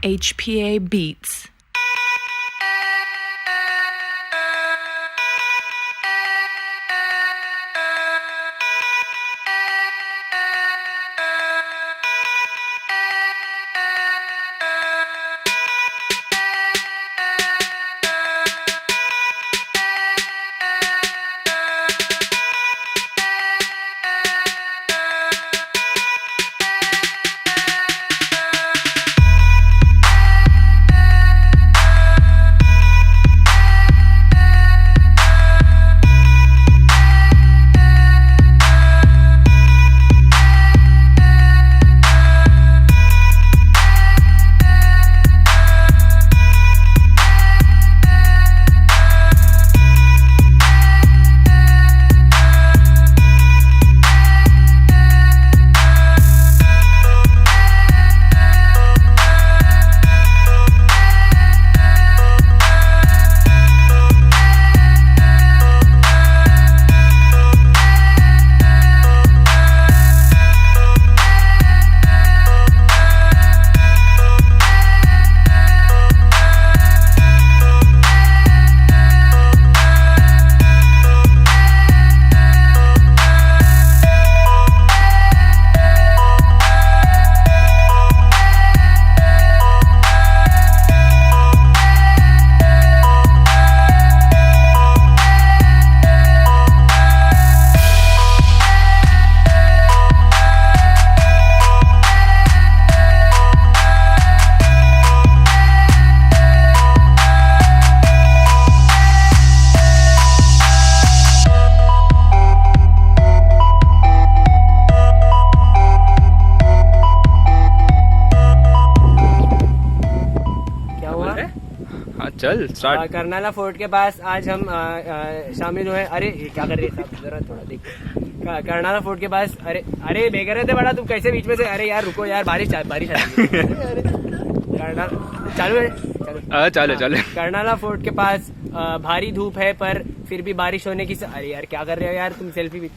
HPA Beats. चल start. करनाला fort के pass आज हम शामिल हुए। अरे ये क्या कर रहे हैं साहब, जरा थोड़ा देख। करनाला फोर्ट के पास अरे बेगर थे बड़ा, तुम कैसे बीच में से? अरे यार रुको यार, बारिश आ रही है। चालू है, चलो। करनाला फोर्ट के पास भारी धूप है पर फिर भी बारिश होने की अरे यार क्या कर रहे हो यार तुम, सेल्फी भी